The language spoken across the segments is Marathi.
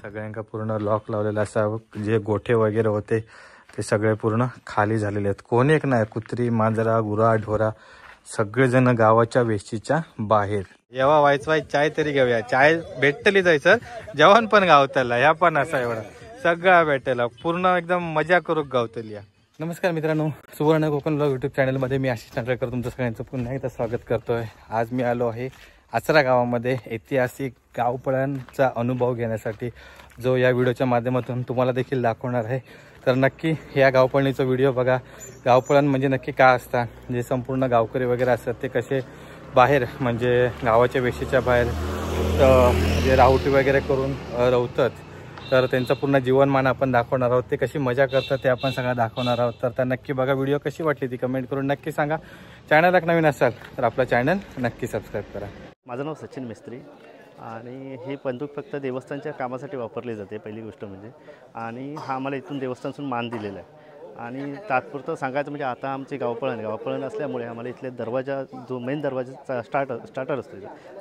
सगळ्यांका पूर्ण लॉक लावलेला असा, जे गोठे वगैरे होते ते सगळे पूर्ण खाली झालेले आहेत. कोणी एक नाही, कुत्री मांजरा गुरा ढोरा सगळेजण गावाच्या वेशीच्या बाहेर. येवा व्हायचं चाय तरी घेऊया, चाय भेटतली जायचं, जेवण पण गावतला, ह्या पण असा एवढा सगळा भेटला, पूर्ण एकदम मजा करू गावतली. नमस्कार मित्रांनो, सुवर्ण कोकण ब्लॉग यूट्यूब चॅनलमध्ये मी आशिष नांदकर तुमचं सगळ्यांचं पुन्हा एकदा स्वागत करतोय. आज मी आलो आहे आचरा गावामध्ये ऐतिहासिक गावपळणचा अनुभव घेण्यासाठी, जो या व्हिडिओच्या माध्यमातून तुम्हाला देखील दाखवणार आहे. तर नक्की या गावपळणीचा व्हिडिओ बघा. गावपळण म्हणजे नक्की काय असतं, जे संपूर्ण गावकरी वगैरे असतात ते कसे बाहेर म्हणजे गावाच्या वेशीच्या बाहेर जे राहुटी वगैरे करून रवतात, तर त्यांचं पूर्ण जीवनमान आपण दाखवणार आहोत. ते कशी मजा करतात ते आपण सगळं दाखवणार आहोत. तर नक्की बघा, व्हिडिओ कशी वाटली ती कमेंट करून नक्की सांगा. चॅनलला नवीन असाल तर आपलं चॅनल नक्की सबस्क्राईब करा. माझं नाव सचिन मिस्त्री आणि ही बंदूक फक्त देवस्थानच्या कामासाठी वापरली जाते पहिली गोष्ट म्हणजे. आणि हा आम्हाला इथून देवस्थानसून मान दिलेला आहे. आणि तात्पुरतं सांगायचं म्हणजे आता आमचे गावपळण असल्यामुळे आम्हाला इथले दरवाजा, जो मेन दरवाजाचा स्टार्टर असतो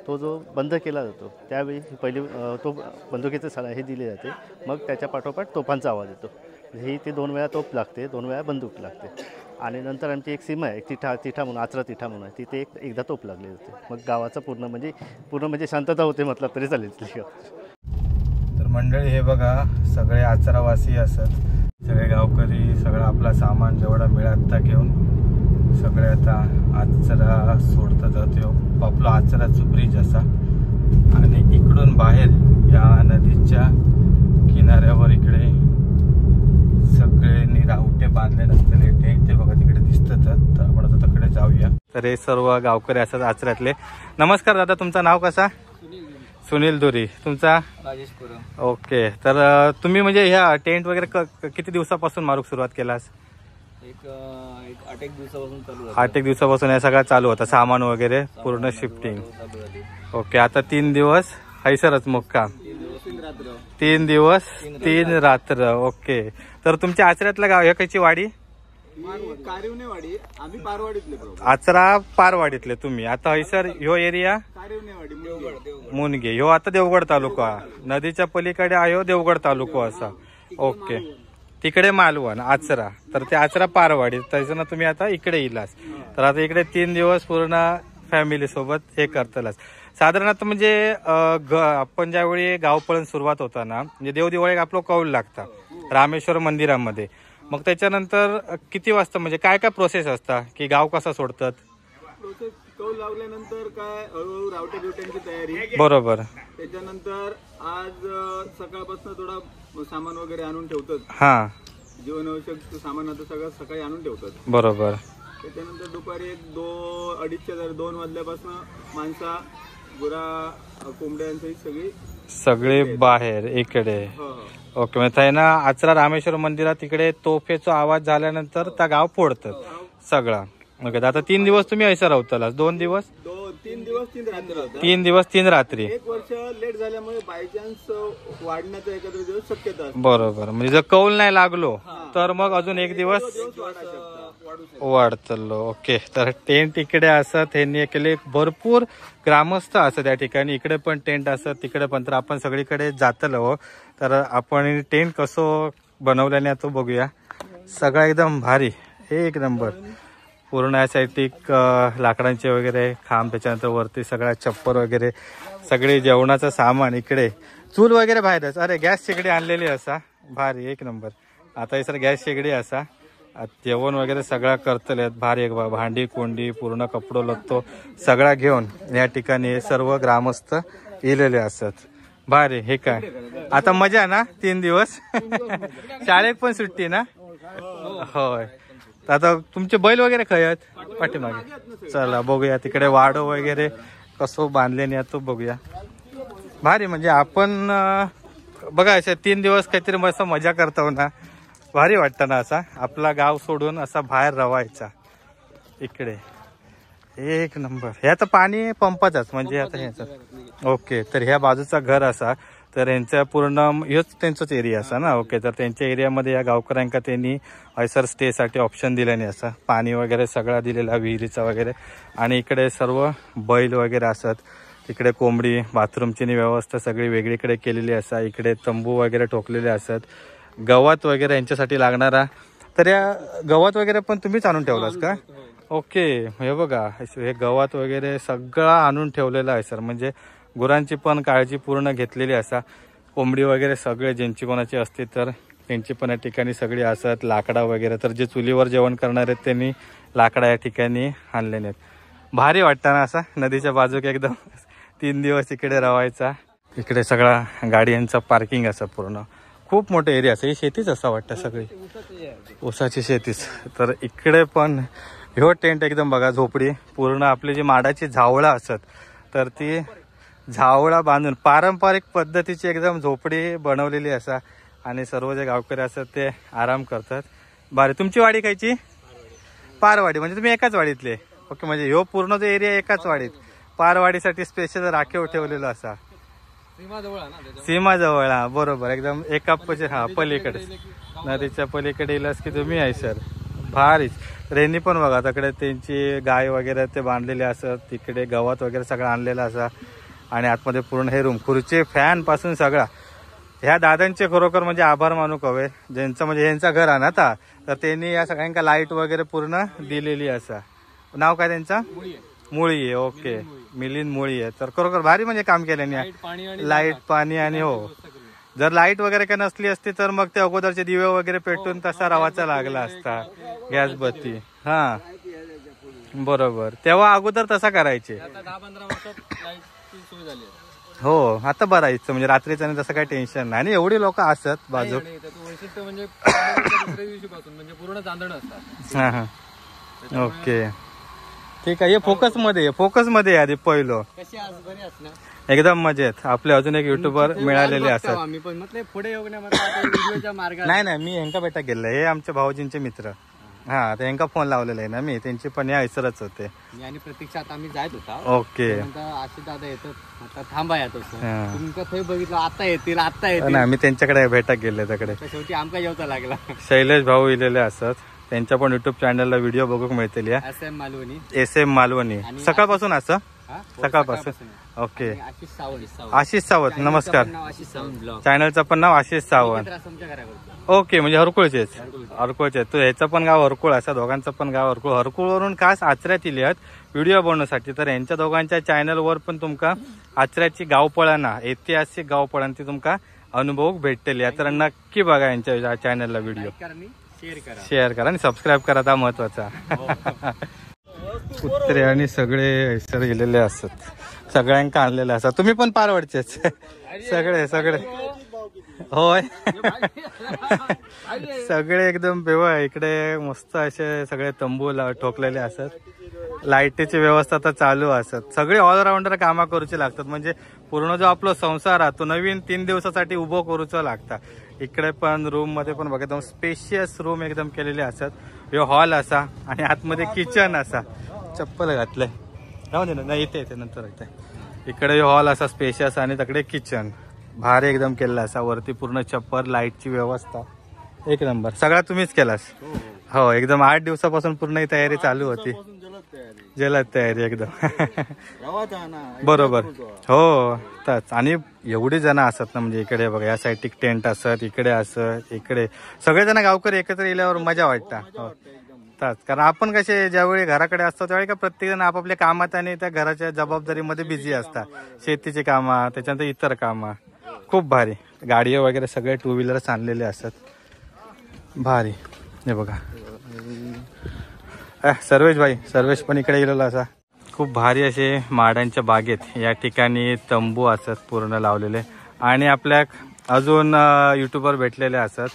तो जो बंद केला जातो, त्यावेळी पहिली तो बंदुकीचे हे दिले जाते. मग त्याच्या पाठोपाठ तोफांचा आवाज येतो. ही ते 2 वेळा तोफ लागते, 2 वेळा बंदूक लागते. आणि नंतर आमची एक सीमा आहे, एक तिठा म्हणून, आचरा तिठा म्हणून आहे, तिथे एकदा तोफ लागली जाते. मग गावाचा पूर्ण म्हणजे शांतता होते म्हटलं तरी चालेल. तर मंडळी हे बघा, सगळे आचरावासी असत, सगळे गावकरी, सगळं आपला सामान जेवढा मिळाला घेऊन सगळे आता आचरा सोडतात. आपला आचराचा ब्रिज असा, आणि इकडून बाहेर या नदीच्या किनाऱ्यावर इकडे सगळ्यांनी राहुटे बांधले नसलेले टेंट ते बघा तिकडे दिसतात. तर आपण आता तिकडे जाऊया. तर हे सर्व गावकरी असतात आचऱ्यातले. नमस्कार दादा, तुमचं नाव कसं? सुनील दुरी. तुमचा? राजेश पुरम. ओके. तर तुम्ही म्हणजे ह्या टेंट वगैरे किती दिवसापासून मारूक सुरुवात केलास? एक 8 दिवसापासून चालू आहे. 8 दिवसापासून हे सगळं चालू होतं, सामान वगैरे पूर्ण शिफ्टिंग. ओके. आता 3 दिवस हैसरच मुक्काम. 3 दिवस 3 रात्र. ओके. तर तुमच्या आचऱ्यातलं गाव हे कशी वाडी? कारिवनेवाडी. आम्ही पारवाडीतले. आचरा पारवाडीतले तुम्ही. आता हैसर ह्यो एरिया मुनगे, ह्यो आता देवगड तालुका. नदीच्या पलीकडे आहे देवगड तालुका असा. ओके. तिकडे मालवण आचरा, तर ते आचरा पारवाडी. त्याच्यानं तुम्ही आता इकडे येलास. तर आता इकडे 3 दिवस पूर्ण फॅमिली सोबत हे करतलास. साधारणतः म्हणजे आपण ज्यावेळी गावपळण सुरुवात होता ना, म्हणजे देवदिवाळी आपलं कौल लागता रामेश्वर मंदिरामध्ये. मग त्याच्यानंतर किती वाजता म्हणजे काय काय प्रोसेस असता की गाव कसा सोडतात? प्रोसेस कौल लावल्यानंतर काय हळूहळू रावटे बिवट्यांची तयारी. बरोबर. त्याच्यानंतर आज सकाळपासून थोडा सामान वगैरे आणून ठेवतात. हा, जीवनावश्यक सामान आता सगळं सकाळी आणून ठेवतात. बरोबर. त्याच्यानंतर दुपारी 2-2:30 वाजल्यापासून माणसा गुरा कोंबड्यांची सगळे बाहेर इकडे. ओके. म्हणजे ना आचरा रामेश्वर मंदिरात तिकडे तोफेचा आवाज झाल्यानंतर त्या गाव फोडतात सगळा. ओके. आता 3 दिवस तुम्ही ऐसा राहताला? 2 दिवस 3 दिवस 3 रात्री. 3 दिवस 3 रात्री. 1 वर्ष लेट झाल्यामुळे बाय चान्स वाढण्याचा एखादा दिवस शक्यता असते. बरोबर. म्हणजे जर कौल नाही लागलो तर मग अजून 1 दिवस वाढतलो. ओके. तर टेंट इकडे असत, हे केले भरपूर ग्रामस्थ असत त्या ठिकाणी. इकडे पण टेंट असत, तिकडे पण. तर आपण सगळीकडे जातलो. तर आपण टेंट कसं बनवल्याने तो बघूया. सगळं एकदम भारी, एक नंबर. पूर्ण यासाठी लाकडांचे वगैरे खांब, त्याच्यानंतर वरती सगळा छप्पर वगैरे, सगळे जेवणाचं सामान इकडे. चूल वगैरे बाहेरच. अरे गॅस शेगडी आणलेली असा, भारी, एक नंबर. आता हे सर गॅस शेगडी असा, जेवण वगैरे सगळं करतले भारी. एक भांडी कोंडी पूर्ण कपडो लत्तो सगळा घेऊन या ठिकाणी सर्व ग्रामस्थ इलेले असत. भारी. हे काय आता मजा ना 3 दिवस. शाळेत पण सुट्टी ना? होय. आता तुमचे बैल वगैरे खय आहेत पाठीमागे? चला बघूया तिकडे वाडो वगैरे कसं बांधले नाही तो बघूया. भारी. म्हणजे आपण बघा असे 3 दिवस काहीतरी मस्त मजा करतो ना, भारी वाटतं ना. असा आपला गाव सोडून असा बाहेर रवायचा इकडे, एक नंबर. हे आता पाणी पंपाचाच म्हणजे आता ह्याचं. ओके. तर ह्या बाजूचा घर असा, तर यांचा पूर्ण हेच त्यांचाच एरिया असा ना. ओके. तर त्यांच्या एरियामध्ये या गावकऱ्यांका त्यांनी हैसर स्टेसाठी ऑप्शन दिल्याने असा, पाणी वगैरे सगळा दिलेला विहिरीचा वगैरे. आणि इकडे सर्व बैल वगैरे असत. तिकडे कोंबडी बाथरूमची व्यवस्था सगळी वेगळीकडे केलेली असा. इकडे तंबू वगैरे ठोकलेले असतात. गवत वगैरे यांच्यासाठी लागणारा. तर या गवत वगैरे पण तुम्हीच आणून ठेवलास का? ओके, हे बघा हे गवत वगैरे सगळं आणून ठेवलेलं आहे सर. म्हणजे गुरांची पण काळजी पूर्ण घेतलेली असा. कोंबडी वगैरे सगळे ज्यांची कोणाची असते तर त्यांची पण या ठिकाणी सगळी असतात. लाकडा वगैरे तर जे चुलीवर जेवण करणार आहेत त्यांनी लाकडा या ठिकाणी आणलेले आहेत. भारी वाटतं ना असा नदीच्या बाजूक एकदम 3 दिवस इकडे राहायचा. इकडे सगळा गाड्यांचा पार्किंग असं पूर्ण खूप मोठं एरिया असं. ही शेतीच असं वाटतं सगळी ऊसाची शेतीच. तर इकडे पण ह्यो टेंट एकदम बघा झोपडी पूर्ण आपली जी माडाची झावळा असत तर ती झावळा बांधून पारंपरिक पद्धतीची एकदम झोपडी बनवलेली असा. आणि सर्व जे गावकरी असतात ते आराम करतात. बरं, तुमची वाडी खायची? पारवाडी. म्हणजे तुम्ही एकाच वाडीतले? ओके, म्हणजे ह्यो पूर्ण जो एरिया एकाच वाडीत. पारवाडीसाठी स्पेशल राखीव ठेवलेलं असा. सीमाजवळ. हा बरोबर, एकदम एका पलीकडे नदीच्या पलीकडे येलास की तुम्ही आहे सर. भारीच. रेनी पण बघा तिकडे त्यांची गाय वगैरे ते बांधलेले असत. तिकडे गवत वगैरे सगळं आणलेलं असा. आणि आतमध्ये पूर्ण हे रूम खुर्ची फॅन पासून सगळा. ह्या दादांचे खरोखर म्हणजे आभार मानू हवे. ज्यांचं म्हणजे यांचं घर आहे ना आता तर त्यांनी या सगळ्यांका लाईट वगैरे पूर्ण दिलेली असा. नाव काय त्यांचं? मुळी आहे. ओके, मिलिंद मुळी आहे. तर खरोखर भारी म्हणजे काम केल्याने. लाईट पाणी आणि हो, जर लाईट वगैरे काय नसली असती तर मग ते अगोदरचे दिवे वगैरे पेटून तसा रवाचा लागला असता. गॅस बत्ती. हा बरोबर, तेव्हा अगोदर तसा करायचे. 10-15 वर्षात लाईटची सोय झाली. हो, आता बरं आहे म्हणजे रात्रीचं तसं काही टेन्शन नाही. आणि एवढी लोक असतात बाजू. वैशिष्ट्य म्हणजे दुसऱ्या दिवशीपासून म्हणजे पूर्ण चांदण असतात. हा हा, ओके ठीक आहे. हे फोकस मध्ये आधी पहिलं एकदम मजेत. आपले अजून एक युट्यूबर मिळालेले असतात. नाही मी यांका भेटा गेलो. हे आमच्या भाऊजींचे मित्र. हा, ते यांका फोन लावलेला आहे ना मी. त्यांची पण या हैसरच होते. आणि प्रतीक्षात आम्ही जायत होता. ओके, असे दादा येतात आता थांबा येतो तुमका थंय बघितलं आता येतील ना. मी त्यांच्याकडे भेटा गेले तिकडे. शेवटी आमका येऊचा लागला. शैलेश भाऊ इलेले असतात. त्यांच्या पण युट्यूब चॅनलला व्हिडिओ बघूक मिळतील. SM मालवणी सकाळपासून असं. सकाळपासून. ओके, आशिष सावंत. नमस्कार. चॅनलचं पण नाव आशिष सावंत. ओके, म्हणजे हरकुळचे. तो ह्याचं पण गाव हरकुळ असं. दोघांचं पण गाव हरकुळ. हरकुळवरून खास आचऱ्यात इल्यात व्हिडिओ बनवण्यासाठी. तर यांच्या दोघांच्या चॅनलवर पण तुमका आचऱ्याची गावपळाना ऐतिहासिक गावपळांची तुमका अनुभव भेटतील. तर नक्की बघा यांच्या चॅनलला व्हिडिओ. शेअर करा आणि सबस्क्राईब करा. हा महत्वाचा. कुत्रे आणि सगळे सर गेलेले असतात. सगळ्यांका आणलेले असतात. तुम्ही पण पारवडचेच सगळे होय. सगळे एकदम बेवा. इकडे मस्त असे सगळे तंबू ठोकलेले असतात. लाईटीची व्यवस्था तर चालू असत. सगळे ऑलराऊंडर कामा करूचे लागतात. म्हणजे पूर्ण जो आपला संसार आहे तो नवीन 3 दिवसासाठी उभं करूचं लागतं. इकडे पण रूम मध्ये पण बघा एकदम स्पेशियस रूम एकदम केलेले असतात. ह्यो हॉल असा आणि आतमध्ये किचन असा. चप्पल घातलंय राहून दे ना. इथे नंतर इथे. इकडे हॉल असा स्पेशियस आणि तिकडे किचन भारी एकदम केलेला असा. वरती पूर्ण छप्पर, लाईटची व्यवस्था एक नंबर. सगळा तुम्हीच केलास? हो, एकदम 8 दिवसापासून पूर्ण ही तयारी चालू होती. जलद तयारी एकदम. बरोबर. हो तच. आणि एवढी जण असतात ना. म्हणजे इकडे बघा या साईड टेंट असत, इकडे असत, इकडे सगळेजण गावकरी एकत्र येल्यावर मजा वाटतं. कारण आपण कसे ज्यावेळी घराकडे असतो त्यावेळी का प्रत्येक जण आपापल्या कामात आणि त्या घराच्या जबाबदारीमध्ये बिझी असतात. शेतीची कामं, त्याच्यानंतर इतर कामं. खूप भारी. गाडी वगैरे सगळे 2 व्हीलर्स आणलेले असतात. भारी. हे बघा सर्वेश पण इकडे गेलेला असा. खूप भारी असे माडांच्या बागेत या ठिकाणी तंबू असतात पूर्ण लावलेले. आणि आपल्या अजून युट्यूबर भेटलेले असतात.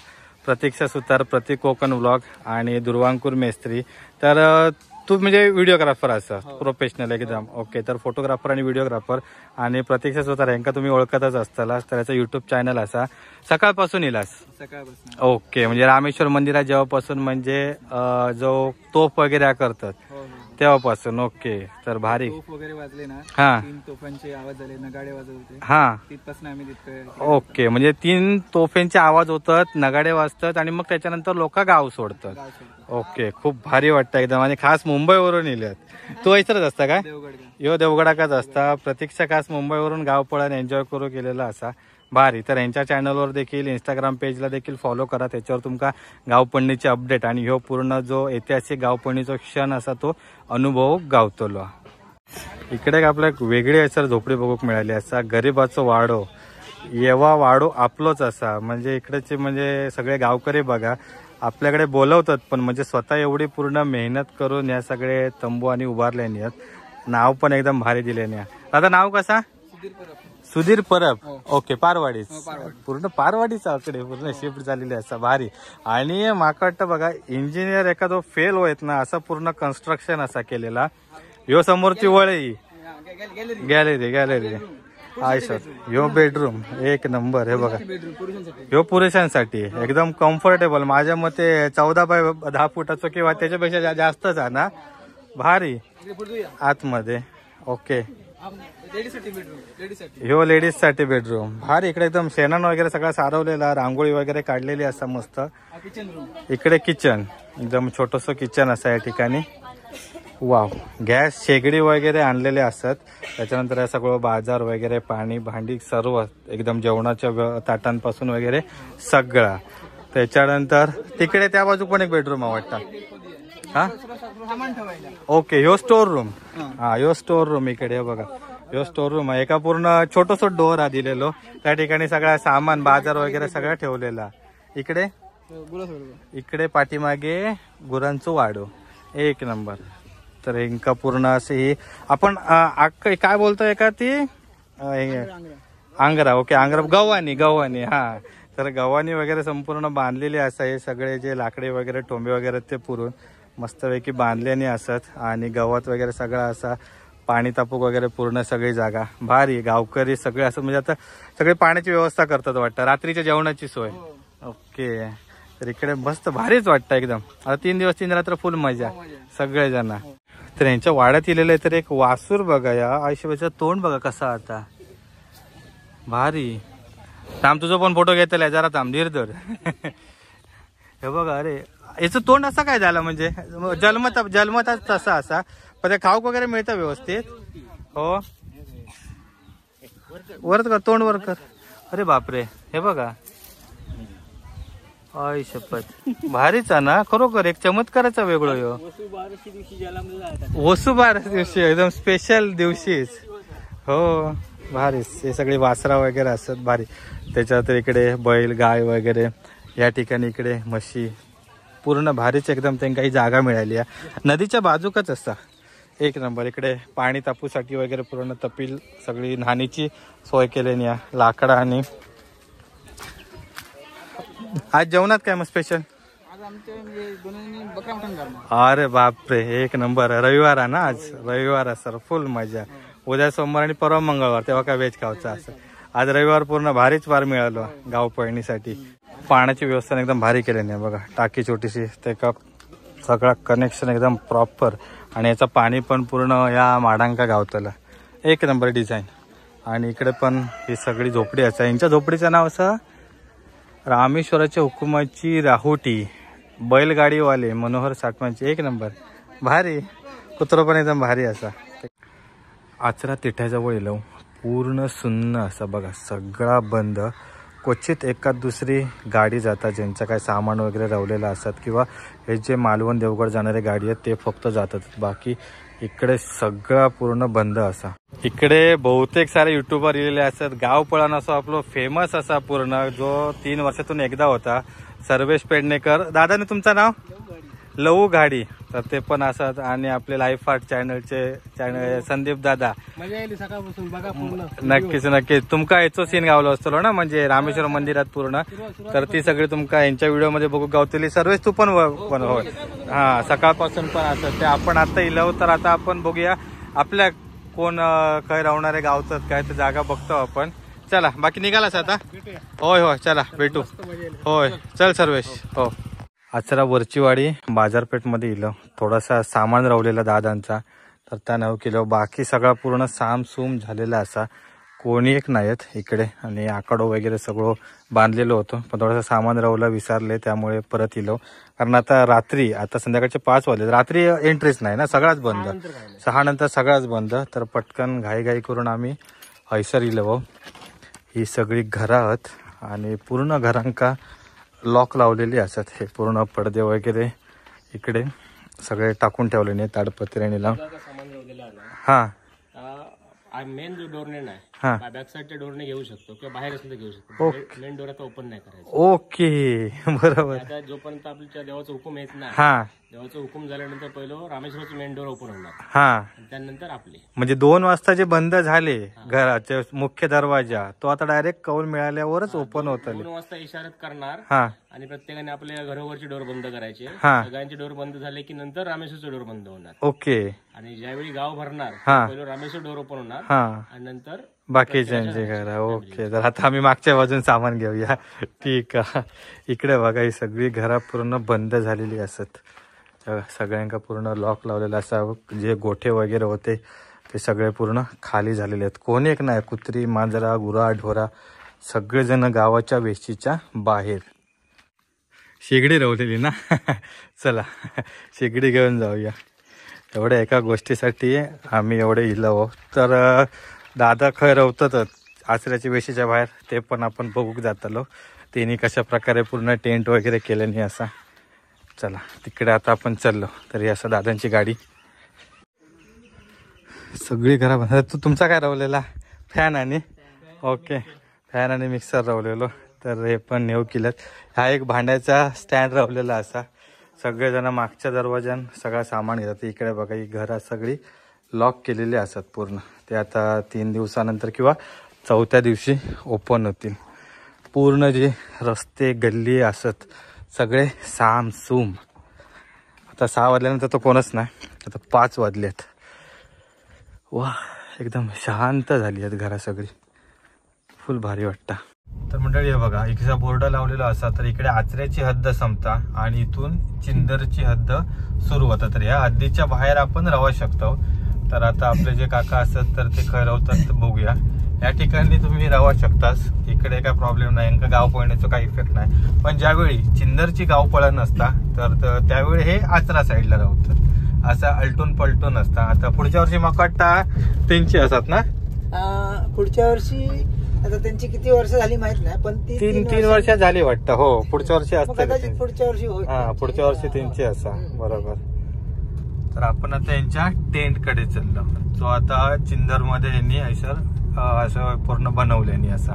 प्रतीक्षा सुतार, प्रतीक कोकण व्लॉग आणि दुर्वांकूर मेस्त्री. तर तू म्हणजे व्हिडिओग्राफर असं प्रोफेशनल एकदम. ओके, तर फोटोग्राफर आणि व्हिडिओग्राफर. आणि प्रतीक्षा सुतार यांका तुम्ही ओळखतच असताला. तर याचा युट्यूब चॅनल असा. सकाळपासून इलास? सकाळपासून. ओके, म्हणजे रामेश्वर मंदिरात जेव्हापासून म्हणजे जो तोफ वगैरे करतात तेव्हापासून. ओके, तर भारी. तोफ वगैरे वाजले ना, हा 3 तोफांचे आवाज झाले, नगाडे वाजवते, हा. तिथपासून आम्ही तिथं. ओके, म्हणजे 3 तोफेंचे आवाज होतात, नगाडे वाजतात आणि मग त्याच्यानंतर लोक गाव सोडतात. गाव सोडतो. ओके, खूप भारी वाटतं एकदम. आणि खास मुंबईवरून इल्यात. तू इथंच असता काय? देवगड यो देवगडाकाच असता. प्रतीक्षा खास मुंबईवरून गाव पळण एन्जॉय करू केलेला असा. भारी. तर यांच्या चॅनलवर देखील, इंस्टाग्राम पेजला देखील फॉलो करा. त्याच्यावर तुमका गावपणणीचे अपडेट आणि ह्यो पूर्ण जो ऐतिहासिक गावपणणीचा क्षण असा तो अनुभव गावतलो. इकडे आपल्याला एक वेगळी असर झोपडी बघूक मिळाली असा. गरिबाचो वाडो, येवा वाडो आपलोच असा. म्हणजे इकडेचे म्हणजे सगळे गावकरी बघा आपल्याकडे बोलवतात, पण म्हणजे स्वतः एवढी पूर्ण मेहनत करून या सगळे तंबू आणि उभारल्यानी आहेत. नाव पण एकदम भारी दिल्याने. आता नाव कसा? सुधीर परब. ओके, पारवाडीच. पूर्ण पारवाडीच आकडे पूर्ण शिफ्ट झालेली असा. भारी. आणि माका वाटतं बघा इंजिनियर एखादो फेल होत ना असा पूर्ण कन्स्ट्रक्शन असा केलेला. यो समोरची वळी गॅलरी आयशर. ह्यो बेडरूम एक नंबर. हे बघा ह्यो पुरुषांसाठी एकदम कम्फर्टेबल. माझ्या मते 14 बाय 10 फुटाचं किंवा त्याच्यापेक्षा जास्तच आहे ना. भारी. आतमध्ये ओके, ह्यो लेडीज साठी बेडरूम. भारी. इकडे एकदम शेणान वगैरे सगळं सारवलेला, रांगोळी वगैरे काढलेली असा मस्त. इकडे किचन, एकदम छोटस किचन असं या ठिकाणी. वाव. गॅस शेगडी वगैरे आणलेले असतात. त्याच्यानंतर हे सगळं बाजार वगैरे, पाणी भांडी सर्व एकदम जेवणाच्या ताटांपासून वगैरे सगळं. त्याच्यानंतर तिकडे त्या बाजू पण एक बेडरूम आवडता. हा ओके, ह्यो स्टोर रूम. हा ह्यो स्टोर रूम. इकडे बघा ह्यो स्टोर रूम आहे. एका पूर्ण छोटस डोअर हा दिलेलो. त्या ठिकाणी सगळा सामान बाजार वगैरे सगळं ठेवलेला. इकडे पाठीमागे गुरांचं वाडो एक नंबर. तर इंका पूर्ण असे आपण काय बोलतोय का ती आंग्रा. ओके, आंग्रा गव्हाणी. हा, तर गव्हाणी वगैरे संपूर्ण बांधलेली असं. हे सगळे जे लाकडे वगैरे टोंबे वगैरे ते पुरून मस्तपैकी बांधल्याने असत. आणि गवत वगैरे सगळं असा. पाणी तापूक वगैरे पूर्ण सगळी जागा. भारी. गावकरी सगळे असं म्हणजे आता सगळे पाण्याची व्यवस्था करतात वाटतं. रात्रीच्या जेवणाची सोय. ओके, तर इकडे मस्त भारीच वाटतं एकदम. आता 3 दिवस 3 रात्र फुल मजा सगळेजण. तर यांच्या वाड्यात इलेलं आहे. तर एक वासूर बघा, या आयुष्याचं तोंड बघा कसा आता. भारी. थांब, तुझा पण फोटो घेतलाय जरा. थांब, धीर. हे बघा. अरे याचं तोंड असं काय झालं म्हणजे जन्मताच तसा असा. पण ते खाऊक वगैरे मिळतं व्यवस्थित. हो, वर कर तोंड वर कर. अरे बापरे, हे बघा. आय शपथ, भारीच आहे ना खरोखर. एक चमत्काराचा वेगळो यो. वसुबार दिवशी एकदम स्पेशल दिवशीच. हो, भारीच. हे सगळी वासरा वगैरे असतात. भारी. त्याच्यात इकडे बैल गाय वगैरे या ठिकाणी. इकडे म्हशी पूर्ण भारीच एकदम. त्यांना काही जागा मिळाली आहे. नदीच्या बाजूकच असता. एक नंबर. इकडे पाणी तापूसाठी वगैरे पूर्ण तपील सगळी न्हाणीची सोय केलेली आहे. लाकडा. आणि आज जेवणात काय मग स्पेशल? अरे बापरे, एक नंबर. रविवार आहे ना आज. रविवार सर फुल मजा. उद्या सोमवार आणि परवा मंगळवार, तेव्हा काय व्हेज खायचं असं. आज रविवार पूर्ण भारीच वार मिळालो गाव पळणीसाठी. पाण्याची व्यवस्था एकदम भारी केलेली आहे बघा. टाकी छोटीशी, त्याचा सगळा कनेक्शन एकदम प्रॉपर. आणि याचं पाणी पण पूर्ण या माडांका गावतला. एक नंबर डिझाईन. आणि इकडे पण ही सगळी झोपडी असं. यांच्या झोपडीचं नाव असं रामेश्वराच्या हुकुमाची राहुटी. बैलगाडीवाले मनोहर साठमांची. एक नंबर. भारी. कुत्रा पण एकदम भारी असा. आचरा तिठ्याजवळ येलो. पूर्ण सुन्न असं बघा. सगळा बंद. क्वचित एखाद दुसरी गाडी जातात ज्यांचं काय सामान वगैरे रवलेलं असतात, किंवा हे जे मालवण देवगड जाणारे गाडी आहेत ते फक्त जातात. बाकी इकडे सगळा पूर्ण बंद असा. इकडे बहुतेक सारे युट्यूबर लिहिलेले असतात. गाव पळण असं आपलं फेमस असा पूर्ण, जो 3 वर्षातून एकदा होता. सर्वेश पेडणेकर दादाने तुमचं नाव लवू गाडी. तर ते पण असतात. आणि आपले लाईफ आर्ट चॅनल संदीप दादा. नक्कीच तुमका याचो सीन गावलो असतो ना, म्हणजे रामेश्वर मंदिरात पूर्ण. तर ती सगळी तुमका यांच्या व्हिडिओमध्ये बघू गावतली. सर्वेच तू पण होय. हा, सकाळपासून पण असत ते. आपण आता इलव. तर आता आपण बघूया आपल्या कोण काय राहणारे गावतात काय ते जागा बघतो आपण. चला, बाकी निघालास आता? होय चला भेटू. होय चल सर्वेश. हो, आचरा वरचीवाडी बाजारपेठमध्ये इलो थोडासा सामान रावलेला दादांचा तर त्या 9 किलो बाकी सगळा पूर्ण सामसूम झालेला असा कोणी एक नाहीत इकडे आणि आकडो वगैरे सगळं बांधलेलं होतं पण थोडासा सामान रावला विसरले त्यामुळे परत इलो कारण आता रात्री आता संध्याकाळचे 5 वाजले रात्री एंट्रीच नाही ना सगळाच बंद 6 नंतर सगळाच बंद तर पटकन घाई करून आम्ही हैसर इलो ही सगळी घरं आहेत आणि पूर्ण घरांका लॉक लावलेली असतात हे पूर्ण पडदे वगैरे इकडे सगळे टाकून ठेवले नाही ताडपत्र्याने लावून हा मेन जो डोरने हा आहे बॅक साईडच्या डोरने घेऊ शकतो किंवा बाहेर असलं तर घेऊ शकतो मेन डोर आता ओपन नाही करायचं ओके बरोबर आता जोपर्यंत आपल्या देवाचा हुकूम येत नाही हा देवाचा हुकूम झाल्यानंतर पहिलं रामेश्वराचं मेन डोर ओपन होणार हा आणि त्यानंतर आपले म्हणजे 2 वाजता जे बंद झाले घराचे मुख्य दरवाजा तो आता डायरेक्ट कौल मिळाल्यावरच ओपन होत 2 वाजता इशारत करणार हा आणि प्रत्येकाने आपल्या घरावरचे डोर बंद करायचे हा. सगळ्यांचे डोर बंद झाले की नंतर रामेश्वरचे डोर बंद होणार ओके आणि ज्यावेळी गाव भरणार हा. पहिलं रामेश्वर डोर ओपन होणार हा आणि नंतर बाकीच्यांचे घर ओके तर आता आम्ही मागच्या बाजून सामान घेऊया ठीक आहे इकडे बघा ही सगळी घरा पूर्ण बंद झालेली असत सगळ्यांका पूर्ण लॉक लावलेला असा जे गोठे वगैरे होते ते सगळे पूर्ण खाली झालेले आहेत कोणी एक नाही कुत्री मांजरा गुरा ढोरा सगळेजण गावाच्या वेशीच्या बाहेर शेगडी रवलेली ना चला शेगडी घेऊन जाऊया एवढ्या एका गोष्टीसाठी आम्ही एवढे इलो तर दादा खय रवतातच आचऱ्याच्या वेशीच्या बाहेर ते पण आपण बघूक जातलो त्यांनी कशा प्रकारे पूर्ण टेंट वगैरे केले नाही असा चला तिकडे आता आपण चाललो तरी असं दादांची गाडी सगळी घरा बंद तुमचा काय रवलेला फॅन आणि ओके फॅन आणि मिक्सर रवलेलो तर हे पण नेऊ केलं हा एक भांड्याचा स्टँड रवलेला असा सगळेजण मागच्या दरवाजान सगळं सामान घेतात इकडे बघा ही घरं सगळी लॉक केलेली असतात पूर्ण ते आता 3 दिवसानंतर किंवा 4थ्या दिवशी ओपन होतील पूर्ण जे रस्ते गल्ली असत सगळे सामसूम आता 6 वाजल्यानंतर तो कोणच नाही आता 5 वाजलेत वा एकदम शांत झाली आहेत घरा सगळी फुल भारी वाटतं तर मंडळी हे बघा इकडचा बोर्ड लावलेला असा तर इकडे आचऱ्याची हद्द संपता आणि इथून चिंदरची हद्द सुरू होता तर या हद्दीच्या बाहेर आपण राहू शकतो तर आता आपले जे काका असतात तर ते खरवतात बघूया या ठिकाणी तुम्ही राहू शकतास इकडे काय प्रॉब्लेम नाही यांना गाव पळण्याचा काही इफेक्ट नाही पण ज्यावेळी चिंदरची गाव पळण नसता तर त्यावेळी हे आचरा साईडला राहतात असं अलटून पलटून असता आता पुढच्या वर्षी मकाट्टा त्यांची असतात ना पुढच्या वर्षी आता त्यांची किती वर्ष झाली माहित नाही पण 3 वर्ष झाली वाटतं हो पुढच्या वर्षी असते पुढच्या वर्षी हा पुढच्या वर्षी त्यांची असा बरोबर तर आपण आता यांच्या टेंट कडे चाललो जो आता चिंदर मध्ये यांनी असं पूर्ण बनवल्यानी असा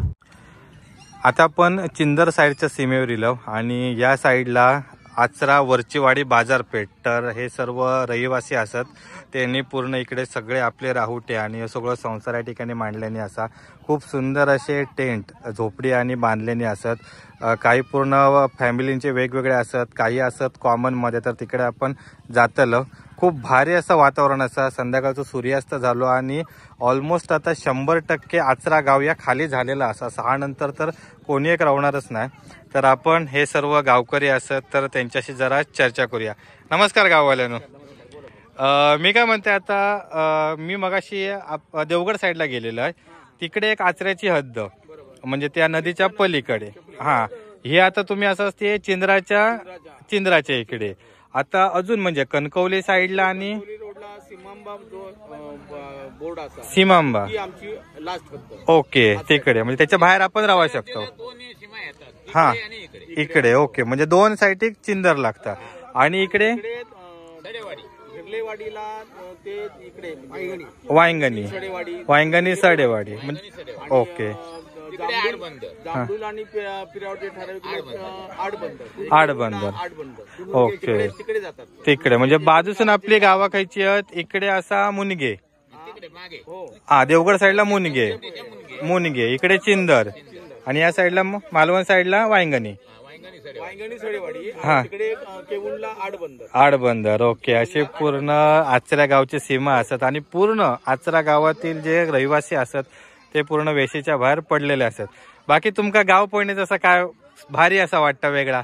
आता आपण चिंदर साईडच्या सीमेवर इलो आणि या साईडला आचरा वरचीवाडी बाजारपेठ तर हे सर्व रहिवासी असत त्यांनी पूर्ण इकडे सगळे आपले राहुटे आणि सगळं संसार या ठिकाणी मांडल्याने असा खूप सुंदर असे टेंट झोपडी आणि बांधलेले असत काही पूर्ण फॅमिलींचे वेगवेगळे असत काही असत कॉमनमध्ये तर तिकडे आपण जातलो खूप भारी असं वातावरण असं संध्याकाळचं सूर्यास्त झालो आणि ऑलमोस्ट आता 100% आचरा गाव या खाली झालेला असा 6 नंतर तर कोणी एक राहणारच नाही तर आपण हे सर्व गावकरी असत तर त्यांच्याशी जरा चर्चा करूया नमस्कार गाववाल्यांनो मी काय म्हणते आता मी मगाशी देवगड साईडला गेलेलो आहे तिकडे एक आचऱ्याची हद्द म्हणजे त्या नदीच्या पलीकडे हा हे आता तुम्ही असं असते चिंद्राच्या इकडे आता अजून म्हणजे कणकवली साईडला आणि सीमांबा ओके तिकडे म्हणजे त्याच्या बाहेर आपण राहू शकतो हा इकडे ओके म्हणजे 2 साईड चिंदर लागतात आणि इकडे वांगणी सडेवाडी म्हणजे ओके आडबंदर ओके तिकडे म्हणजे बाजूसून आपली गावा खायची आहेत इकडे असा मुनगे हा देवगड साईडला मुनगे इकडे चिंदर आणि या साईडला मालवण साईडला वांगणी हा आडबंदर ओके असे पूर्ण आचरा गावची सीमा असतात आणि पूर्ण आचरा गावातील जे रहिवासी असतात ते पूर्ण वेशीच्या बाहेर पडलेले असतात बाकी तुमका गाव पळणीचा असा काय भारी असा वाटतं वेगळा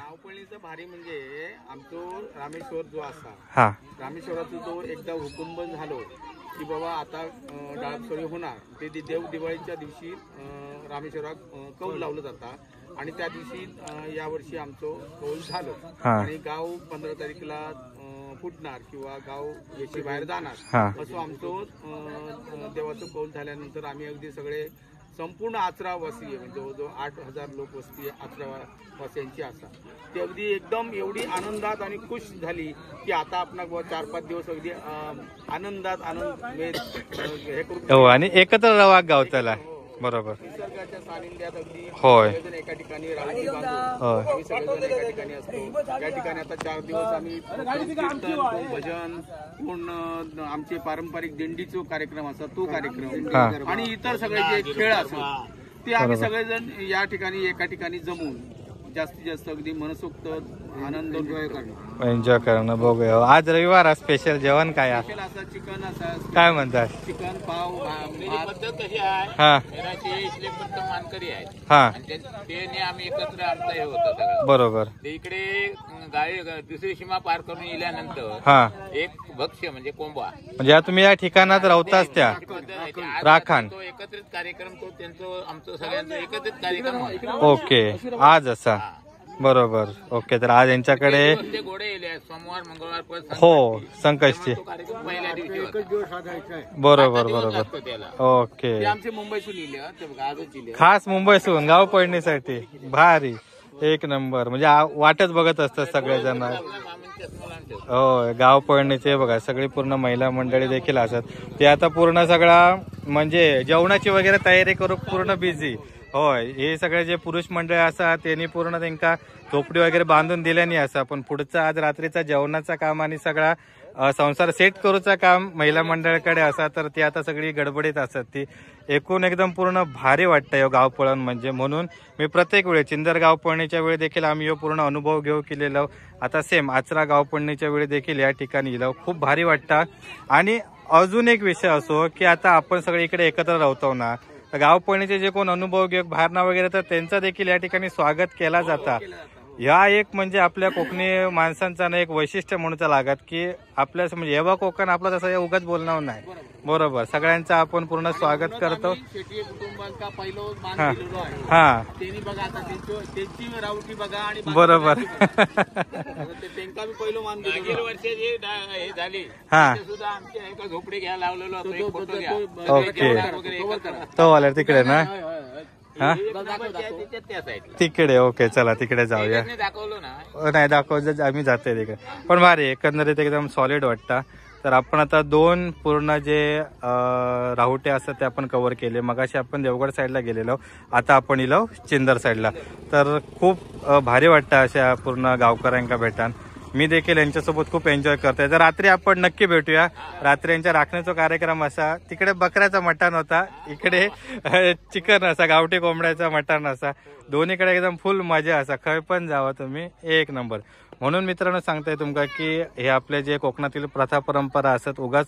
भारी म्हणजे आमचो रामेश्वर जो असा हा रामेश्वराचा जो एकदा हुकुम झालो की बाबा आता डाळसोळी होणार ते देव दिवाळीच्या दिवशी रामेश्वराक कौल लावलं जाता आणि त्या दिवशी यावर्षी आमचं कौल झालं आणि गाव 15 तारखेला फुटणार किंवा गाव याची बाहेर जाणार असं आमचं देवाचं कौल झाल्यानंतर आम्ही अगदी सगळे संपूर्ण आचरावासी म्हणजे जवळजवळ 8,000 लोक वस्ती आचरावासियांची असा ती अगदी एकदम एवढी आनंदात आणि खुश झाली की आता आपण 4-5 दिवस अगदी आनंदात आनंद हे करू आणि एकत्र रवा गावताला बरोबर निसर्गाच्या सानिध्यात अगदी होय एका ठिकाणी रावटी बांधून आम्ही सगळेजण एका ठिकाणी असतो या ठिकाणी आता 4 दिवस आम्ही कीर्तन भजन पूर्ण आमचे पारंपरिक दिंडीचा कार्यक्रम असा तो कार्यक्रम आणि इतर सगळे जे खेळ असतात ते आम्ही सगळेजण या ठिकाणी एका ठिकाणी जमून जास्तीत जास्त अगदी मनसोक्त आनंद एन्जॉय करणं बघूया. आज रविवार स्पेशल जेवण काय आहे? चिकन असा काय म्हणतात? चिकन पाव पद्धत कशी आहे हा इथले फक्त मानकरी आहेत हा ते आम्ही एकत्र आमचं हे होतं सगळं बरोबर. ते इकडे गाडी दुसरी सीमा पार करून गेल्यानंतर हा एक भक्ष्य म्हणजे कोंबा म्हणजे तुम्ही या ठिकाणात राहताच त्या राखण तो एकत्रित कार्यक्रम तो त्यांचं आमचं सगळ्यांचं एकत्रित कार्यक्रम आहे. ओके आज असा बरोबर. ओके तर आज यांच्याकडे ते घोडे येले सोमवार मंगळवार परत हो संकष्टी तो कार्यक्रम पहिल्या दिवशी होता. बरोबर दिवस बरोबर. लागतो त्याला ओके आमचे मुंबईतून लिहिले आजच लिहिले खास मुंबईसून गाव पडणीसाठी भारी एक नंबर म्हणजे वाटच बघत असतात सगळेजण. हो गाव पळणीचे बघा सगळी पूर्ण महिला मंडळी देखील असतात ते आता पूर्ण सगळा म्हणजे जेवणाची वगैरे तयारी करू पूर्ण बिझी. होय हे सगळे जे पुरुष मंडळ असतात त्यांनी पूर्ण त्यांना झोपडी वगैरे बांधून दिल्यानी असा पण पुढचा आज रात्रीचा जेवणाचा काम आणि सगळा संसार सेट करूचा काम महिला मंडळाकडे असा तर ती आता सगळी गडबडीत असतात. ती एकूण एकदम पूर्ण भारी वाटतं गाव पळण म्हणजे. म्हणून मी प्रत्येक वेळी चिंदर गावपळणीच्या वेळी देखील आम्ही पूर्ण अनुभव घेऊ केलेलो. आता सेम आचरा गावपळणीच्या वेळी देखील या ठिकाणी गेलो खूप भारी वाटतं. आणि अजून एक विषय असो की आता आपण सगळे इकडे एकत्र राहतो ना गावपळणीचे जे कोण अनुभव घेऊ बाहेरना वगैरे तर त्यांचं देखील या ठिकाणी स्वागत केला जाता. या एक म्हणजे आपल्या कोकणी माणसांचा एक वैशिष्ट्य म्हणून लागत की आपल्या म्हणजे एव्हा कोकण आपलं तसं उगाच बोलणार नाही बरोबर. सगळ्यांचं आपण पूर्ण स्वागत करतो. कुटुंबांचा पहिलो मान हा दिलेलो आहे हा त्यांनी बघा आता त्यांची रावटी बघा आणि बरोबर. त्यांना बी पहिलो मान गेल्या दिलेलो वर्षी जे हे झाली हा ते सुद्धा आमच्या एका झोपडी घ्यायला लावलेलो होतो. एक फोटो घ्या ओके वगैरे एकत्र. तो आला तिकडे ना हा त्याच्यात त्या साईडला तिकडे. ओके चला तिकडे जाऊया. दाखवलं ना नाही दाखव आम्ही जातोय तिकडे पण भारी एकंदरीत एकदम सॉलिड वाटतं. तर आपण आता 2 पूर्ण जे राहुटे असतात ते आपण कव्हर केले. मगाशी आपण देवगड साईडला गेलेलो आता आपण इलो चिंदर साईडला. तर खूप भारी वाटतं अशा पूर्ण गावकऱ्यांका भेटान. मी देखील यांच्यासोबत खूप एन्जॉय करतोय. तर रात्री आपण नक्की भेटूया. रात्री यांच्या राखण्याचा कार्यक्रम असा तिकडे बकऱ्याचा मटण होता इकडे चिकन असा गावठी कोंबड्याचा मटण असा दोन्हीकडे एकदम फुल मजा असा. खय पण जावा तुम्ही एक नंबर. म्हणून मित्रांनो सांगताय तुमका की हे आपले जे कोकणातील प्रथा परंपरा असतात उगाच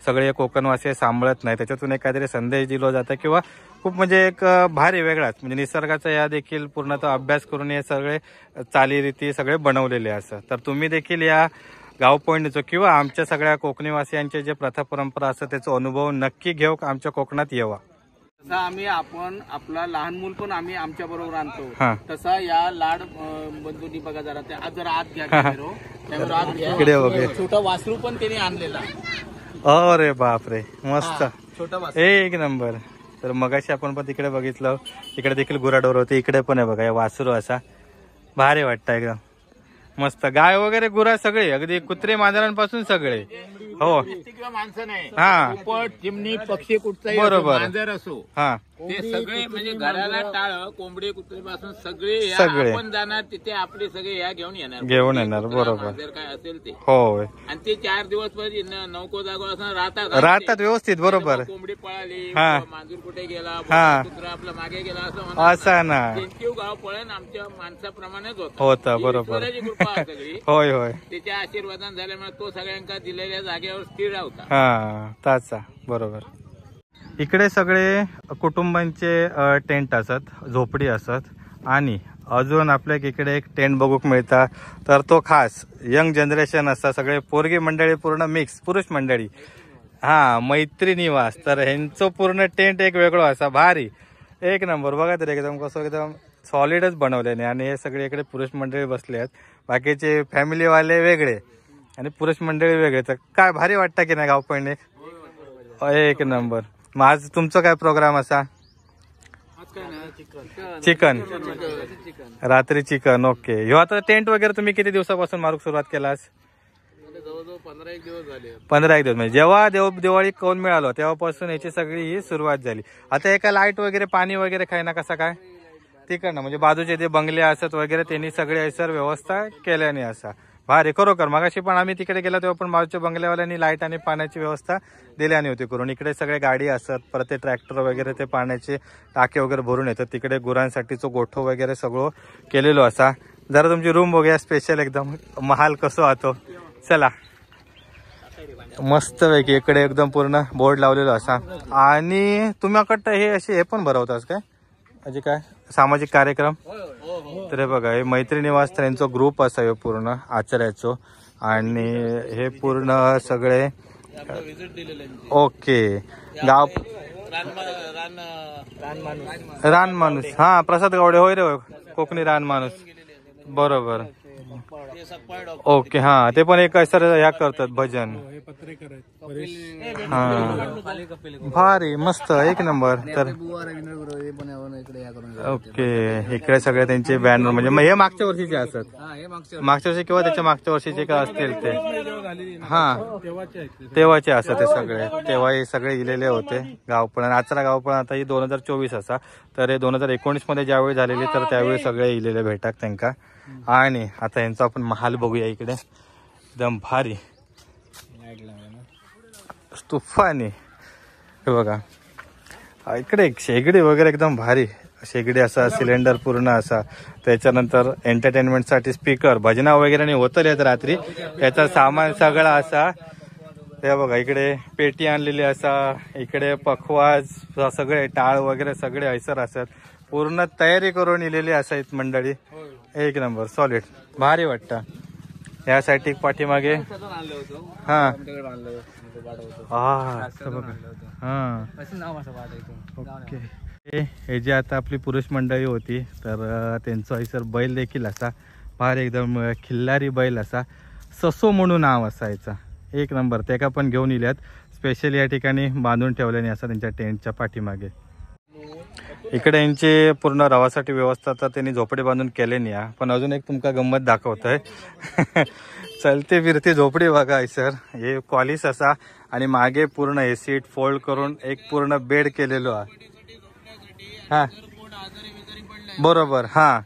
सगळे कोकणवासी सांभाळत नाही त्याच्यातून एक काहीतरी संदेश दिला जातं किंवा खूप म्हणजे एक भारी वेगळाच म्हणजे निसर्गाचा या देखील पूर्णतः अभ्यास करून हे सगळे चालीरीती सगळे बनवलेले असतात. तर तुम्ही देखील या गावपळणीचं किंवा आमच्या सगळ्या कोकणीवासियांचे जे प्रथा परंपरा असतात त्याचा अनुभव नक्की घेऊ आमच्या कोकणात येवा. तसा आम्ही आपण आपला लहान मूल पण आम्ही आमच्या बरोबर आणतो. हा. तसा या लाड बंधूंनी बघा जरा ते आज जरा आत घ्या कॅमेरा आत घ्या. इकडे बघे छोटा वासरू पण त्यांनी आणलेला. अरे बापरे मस्त छोटा वासरू एक नंबर. तर मगाशी आपण पण तिकडे बघितलं तिकडे देखील गुराढोर होते इकडे पण आहे बघा या वासरू असा भारी वाटतं एकदम मस्त. गाय वगैरे गुरा सगळे अगदी कुत्रे मांजरांपासून सगळे हो किंवा माणसं नाही हा पोपट चिमणी पक्षी कुठचाही बरोबर. मांजर असो हा ते सगळे म्हणजे घराला टाळ कोंबडी कुत्री पासून सगळे सगळे. आपण जाणार तिथे आपले सगळे या घेऊन येणार बरोबर. मांजर काय असेल ते होय आणि ते 4 दिवस नौको जागो असं राहतात राहतात व्यवस्थित बरोबर. कोंबडी पळाली हा. मांजूर कुठे गेला हा. कुत्रा आपला मागे गेला असं म्हणतात. असा ना त्यांची गाव पळण आमच्या माणसाप्रमाणेच होतं ही बरोबर. ईश्वराची कृपा आहे सगळी होय होय त्याच्या आशीर्वादान झाल्यामुळे तो सगळ्यांका दिलेल्या जागेवर स्थिर राहता. हा ताचा बरोबर. इकडे सगळे कुटुंबांचे टेंट असत झोपडी असत आणि अजून आपल्या इकडे एक टेंट बघूक मिळता, तर तो खास यंग जनरेशन असा, सगळे पोरगी मंडळी पूर्ण मिक्स, पुरुष मंडळी. हा, मैत्री निवास. तर ह्यांचं पूर्ण टेंट एक वेगळं असा, भारी एक नंबर. बघा तरी एकदम कसं एकदम सॉलिडच बनवल्याने. आणि हे सगळे इकडे पुरुष मंडळी बसले आहेत, बाकीचे फॅमिलीवाले वेगळे आणि पुरुष मंडळी वेगळे. तर काय भारी वाटतं की नाही गावपळणी, एक नंबर. मग आज तुमचं काय प्रोग्राम असा? चिकन, रात्री चिकन. ओके. ह्यो आता टेंट वगैरे तुम्ही किती दिवसापासून मारूक सुरुवात केलास? 15 दिवस झाले. 15 दिवस. म्हणजे जेव्हा दिवाळी कौन मिळालो तेव्हापासून याची सगळी ही सुरुवात झाली. आता एका लाईट वगैरे पाणी वगैरे खायना कसा काय तिकडनं, म्हणजे बाजूचे जे बंगले असत वगैरे त्यांनी सगळे सर व्यवस्था केल्याने असा भारी. खरोखर मगाशी पण आम्ही तिकडे गेलो तेव्हा पण बाजूच्या बंगल्यावाल्यांनी लाईट आणि पाण्याची व्यवस्था दिल्याने होती करून. इकडे सगळे गाडी असत, परत ते ट्रॅक्टर वगैरे ते पाण्याचे टाके वगैरे भरून येतात. तिकडे गुरांसाठीचो गोठो वगैरे सगळं केलेलो असा. जरा तुमची रूम बघूया, स्पेशल एकदम महाल कसं आतो. चला, मस्त पैकी इकडे एकदम पूर्ण बोर्ड लावलेलो असा. आणि तुम्हाकडं हे असे हे पण भरवतात काय, म्हणजे काय सामाजिक कार्यक्रम? तर हे बघा, हे मैत्री निवास त्यांचा ग्रुप असा हे पूर्ण आचार्याचो. आणि हे पूर्ण सगळे ओके गाव रान माणूस. हा, प्रसाद गावडे होय रे, कोकणी रान माणूस, बरोबर. ओके. हा, ते पण एक सर ह्या करतात भजन. हा, भारी मस्त एक नंबर. तर ओके, इकडे सगळे त्यांचे बॅनर, म्हणजे हे मागच्या वर्षीचे असतात, मागच्या वर्षी किंवा त्याच्या मागच्या वर्षीचे काय असतील ते. हा, तेव्हाचे असतात ते सगळे, तेव्हा हे सगळे इलेले होते. गावपळण आचरा गावपळण आता ही 2024 असा. तर हे 2019 मध्ये ज्यावेळी झालेली तर त्यावेळी सगळे इलेले भेटाक त्यांका. आणि आता यांचा आपण महाल बघूया. इकडे एकदम भारी तुफानी. हे बघा, इकडे शेगडी वगैरे एकदम भारी शेगडी असा, सिलेंडर पूर्ण असा. त्याच्यानंतर एंटरटेनमेंट साठी स्पीकर, भजना वगैरे होतं येत रात्री, याचा सामान सगळा असा. हे बघा, इकडे पेटी आणलेली असा, इकडे पखवाज सगळे टाळ वगैरे सगळे ऐसर असतात. पूर्ण तयारी करून इलेली असायत मंडळी. एक नंबर सॉलिड, भारी वाटतं. यासाठी पाठीमागे हा ओके. हे जे आता आपली पुरुष मंडळी होती तर त्यांचं ऐसर बैल देखील असा, भारी एकदम खिल्लारी बैल असा, ससो म्हणून नाव असायचा. एक नंबर. ते का पण घेऊन इल्यात स्पेशल या ठिकाणी बांधून ठेवल्याने असं त्यांच्या टेंटच्या पाठीमागे. इकडे यांची पूर्ण रवासाठी व्यवस्था तर त्यांनी झोपडी बांधून केले नाही. पण अजून एक तुमका गंमत दाखवतोय. चलते फिरती झोपडी बघा सर. हे कॉलिस असा आणि मागे पूर्ण हे सीट फोल्ड करून एक पूर्ण बेड केलेलो आहे. हा, बरोबर. हा,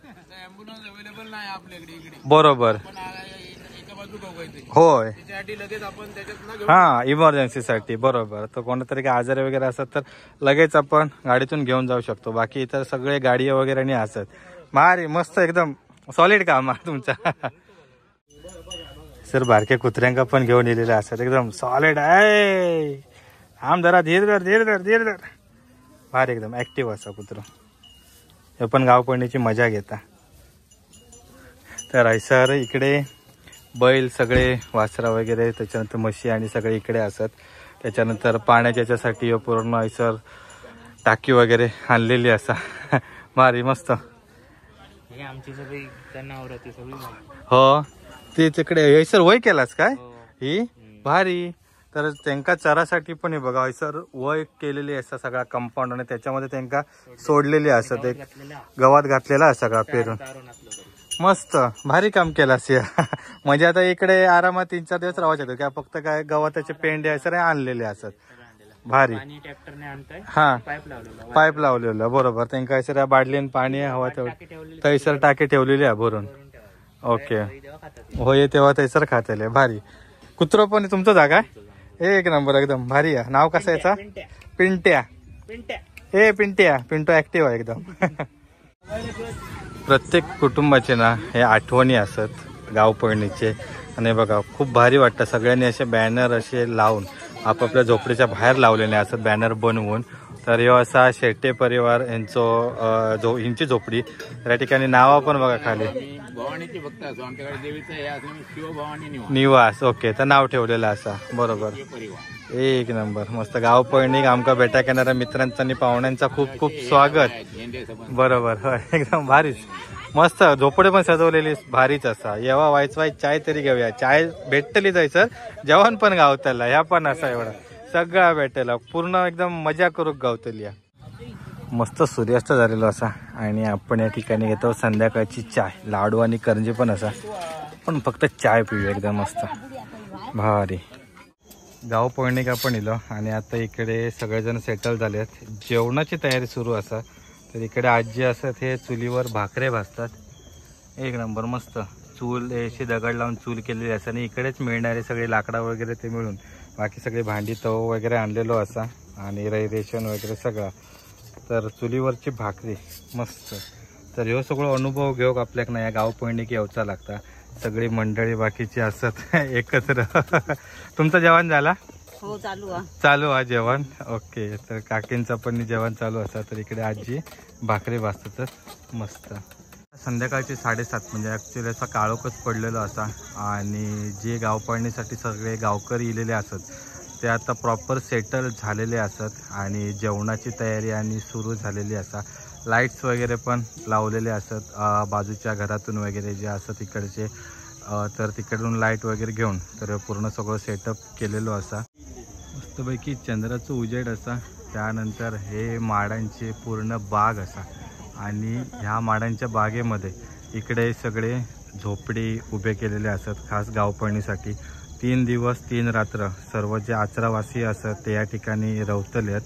बरोबर. होय, हा, इमर्जन्सीसाठी बरोबर. तर कोणतरी काय आजारी वगैरे असतात तर लगेच आपण गाडीतून घेऊन जाऊ शकतो. बाकी इतर सगळे गाडी वगैरे नाही असत. भारी मस्त एकदम सॉलिड काम आहे तुमचा. सर बारक्या कुत्र्यांका पण घेऊन येलेले असतात, एकदम सॉलिड आहे. आम जरा धीर धर धीर धर धीर धर. भारी एकदम ऍक्टिव्ह असा कुत्र. हे पण गावपळणीची मजा घेता. तर सर इकडे बैल सगळे वासरा वगैरे, त्याच्यानंतर म्हशी आणि सगळे इकडे असतात. त्याच्यानंतर पाण्याच्या याच्यासाठी पूर्ण ऐसर टाकी वगैरे आणलेली असा. भारी मस्त. हो, ते तिकडे ऐसर वय केलास काय ही भारी. तर त्यांका चरासाठी पण हे बघा ऐसर वय केलेली असता सगळा कंपाऊंड, आणि त्याच्यामध्ये त्यांका सोडलेली असत. एक गवात घातलेला असा का पेरून. मस्त भारी काम केलास. म्हणजे आता इकडे आरामात 3-4 दिवस राहायचे काय, फक्त काय गवताचे पेंडे असं आणलेले असत. भारी. हा, पाईप लावलेलं बरोबर. त्यांना सर बाटलीन पाणी हवा तेवढं तैसर टाके ठेवलेली आहे भरून. ओके, होय तेव्हा तैसर खातेले. भारी. कुत्रो पण तुमचं जागा एक नंबर एकदम भारी आहे. नाव कसं याचा? पिंट्या. हे पिंट्या, पिंटो ऍक्टिव्ह आहे एकदम. प्रत्येक कुटुंबाचे ना हे आठवणी असत गावपळणीचे. आणि बघा खूप भारी वाटतं. सगळ्यांनी असे बॅनर असे लावून आपापल्या झोपडीच्या बाहेर लावलेले असतात, बॅनर बनवून. तर ह्यो असा शेट्टे परिवार यांचो हिंची झोपडी. त्या ठिकाणी नावा पण बघा खाली, आम्ही भवानीची भक्त असो. आमच्याकडे देवीचं हे असं शिवभवानी निवास निवास. ओके, तर नाव ठेवलेलं असा. बरोबर, परिवार. एक नंबर. मस्त गाव पळणीक आमका भेटाक येणाऱ्या मित्रांचा आणि पाहुण्यांचा खूप खूप स्वागत. झेंडे सबंध. बरोबर, होय, एकदम भारीच. मस्त झोपडी पण सजवलेली भारीच असा. येवा वायच चाय तरी घेऊया. चाय भेटतली जायचं, जेवण पण गावतला ह्या पण असा एवढा सगळा भेटेला, पूर्ण एकदम मजा करूक गावतली. मस्त सूर्यास्त झालेलो असा आणि आपण या ठिकाणी घेतो संध्याकाळची चाय. लाडू आणि करंजी पण असा, पण फक्त चाय पिऊया एकदम मस्त भारी. गाव पळणीक आपण इलो आणि आता इकडे सगळेजण सेटल झालेत. जेवणाची तयारी सुरू असा. तर इकडे आजी असतात, हे चुलीवर भाकरे भाजतात. एक नंबर मस्त. चूल अशी दगड लावून चूल केलेली असते आणि इकडेच मिळणारे सगळे लाकडा वगैरे ते मिळून बाकी सगळे भांडी तव वगैरे आणलेलो असा आणि रेशन वगैरे सगळा. तर चुलीवरची भाकरी मस्त. तर ह्यो सगळं अनुभव घेऊक आपल्याक ना या गाव पळणीक येवचा लागता. सगळी मंडळी बाकीची असत एकत्र. तुमचं जेवण झाला? हो, चालू हा जेवण. ओके, तर काकींचं पण जेवण चालू असा. तर इकडे आजी भाकरी भाजतात मस्त. संध्याकाळचे 7:30 म्हणजे ॲक्च्युली असा काळोखच पडलेलो असा आणि जे गाव पळणीसाठी सगळे गावकरी इलेले असत ते आता प्रॉपर सेटल झालेले असत आणि जेवणाची तयारी आणि सुरू झालेली असा. लाईट्स वगैरे पण लावलेले असत बाजूच्या घरातून वगैरे जे असत इकडचे. तर तिकडून लाईट वगैरे घेऊन तर पूर्ण सगळं सेटअप केलेलो असा. मस्तपैकी चंद्राचं उजेड असा. त्यानंतर हे माडांचे पूर्ण बाग असा आणि ह्या माडांच्या बागेमध्ये इकडे सगळे झोपडी उभे केलेले असत खास गावपळणीसाठी. 3 दिवस 3 रात्र सर्व जे आचरावासी असत ते या ठिकाणी रवतले आहेत,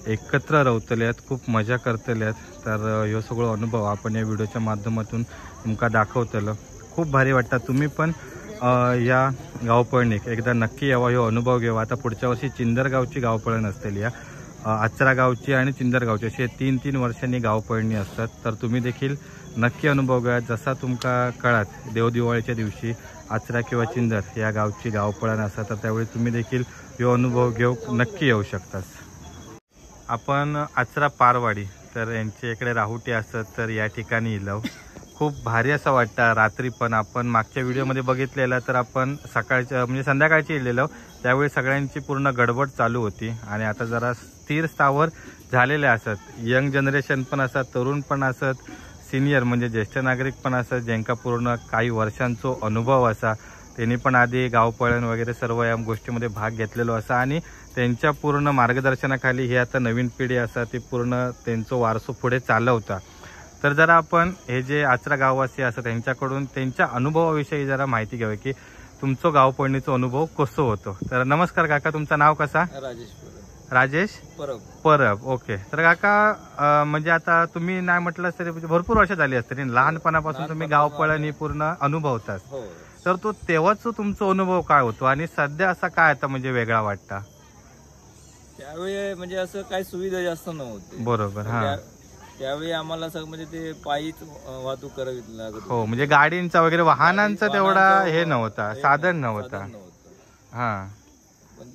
एकत्र रवतले आहेत, खूप मजा करतले आहेत. तर ह्यो सगळं अनुभव आपण या व्हिडिओच्या माध्यमातून तुमका दाखवतलो. खूप भारी वाटतं. तुम्ही पण या गावपळणीक एकदा नक्की यावा, ह्यो अनुभव घ्यावा. आता पुढच्या वर्षी चिंदरगावची गावपळण असतेली या आचरा गावची आणि चिंदरगावची अशी 3-3 वर्षांनी गावपळणी असतात. तर तुम्ही देखील नक्की अनुभव घ्या. जसा तुमका कळत देवदिवाळीच्या दिवशी आचरा किंवा चिंदर या गावची गावपळण असतात तर त्यावेळी तुम्ही देखील ह्यो अनुभव घेऊ नक्की येऊ शकतात. आपण आचरा पारवाडी तर यांच्या इकडे राहुटी असतात तर या ठिकाणी इलव. खूप भारी असं वाटतं. रात्री पण आपण मागच्या व्हिडिओमध्ये बघितलेलं तर आपण सकाळच्या म्हणजे संध्याकाळची इलेलो त्यावेळी सगळ्यांची पूर्ण गडबड चालू होती आणि आता जरा स्थिर स्थावर झालेले असत. यंग जनरेशन पण असत, तरुण पण असत, सिनियर म्हणजे ज्येष्ठ नागरिक पण असत ज्यांका पूर्ण काही वर्षांचा अनुभव असा. त्यांनी पण आधी गावपळण वगैरे सर्व या गोष्टीमध्ये भाग घेतलेलो असा आणि त्यांच्या पूर्ण मार्गदर्शनाखाली ही आता नवीन पिढी असा ती पूर्ण त्यांचं वारसो पुढे चालवता. तर जरा आपण हे जे आचरा गाववासी असतात त्यांच्याकडून त्यांच्या अनुभवाविषयी जरा माहिती घ्यावी की तुमचं गावपळणीचा अनुभव कसं होतो. तर नमस्कार काका, तुमचं नाव कसा? राजेश परब. ओके, तर काका म्हणजे आता तुम्ही नाही म्हटलं तरी भरपूर वर्ष झाली असतील, लहानपणापासून तुम्ही गावपळण ही पूर्ण अनुभवताच. तर तो तेव्हाच तुमचा अनुभव काय होतो आणि सध्या असा काय आता म्हणजे वेगळा वाटता? त्यावेळी म्हणजे असं काही सुविधा जास्त नव्हती. बरोबर. हा, त्यावेळी आम्हाला सगळं म्हणजे ते पायीच वाहतूक करावी लागत. हो, म्हणजे गाडींचा वगैरे वाहनांचा तेवढा हे नव्हता, साधन नव्हता. हा, पण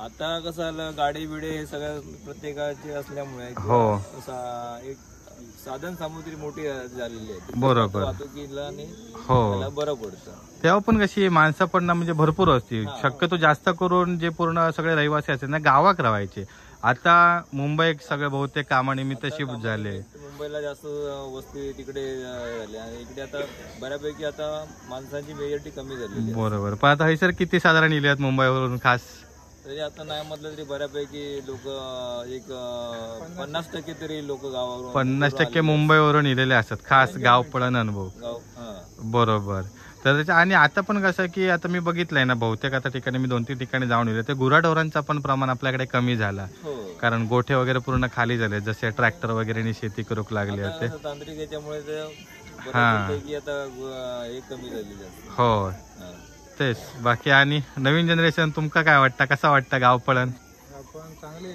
आता कसं आलं गाडी बिडे हे सगळं प्रत्येकाचे असल्यामुळे हो एक साधन सामुग्री मोठी झालेली आहे. बरोबर. वाहतुकीला आणि हो बरं पडतं. तेव्हा पण कशी माणसं पण ना म्हणजे भरपूर असते. शक्यतो जास्त करून जे पूर्ण सगळे रहिवासी असतात ना गावात राहायचे. आता मुंबई सगळे बहुतेक कामानिमित्त शिफ्ट झाले. मुंबईला जास्त वस्ती तिकडे झाली आणि इकडे आता बऱ्यापैकी आता माणसांची मेजॉरिटी कमी झालेली. बरोबर. पण आता हे सर किती साधारण इले आहेत मुंबईवरून खास? तरी आता नाही म्हटलं तरी बऱ्यापैकी लोक एक 50% तरी लोक गावावरून 50% मुंबईवरून इलेले असतात खास गावपळण अनुभव. बरोबर. तर त्याच्या आणि आता पण कसं की आता मी बघितलंय ना बहुतेक आता ठिकाणी मी 2-3 ठिकाणी जाऊन येले ते गुराढोरांचा पण प्रमाण आपल्याकडे कमी झाला. कारण गोठे वगैरे पूर्ण खाली झाले जसे ट्रॅक्टर वगैरे शेती करूक लागले होते. तांत्रिक याच्यामुळे हा आता हे कमी झालेले. हो तेच. बाकी आणि नवीन जनरेशन तुमका काय वाटतं, कसा वाटतं गावपळण? गावपळण चांगले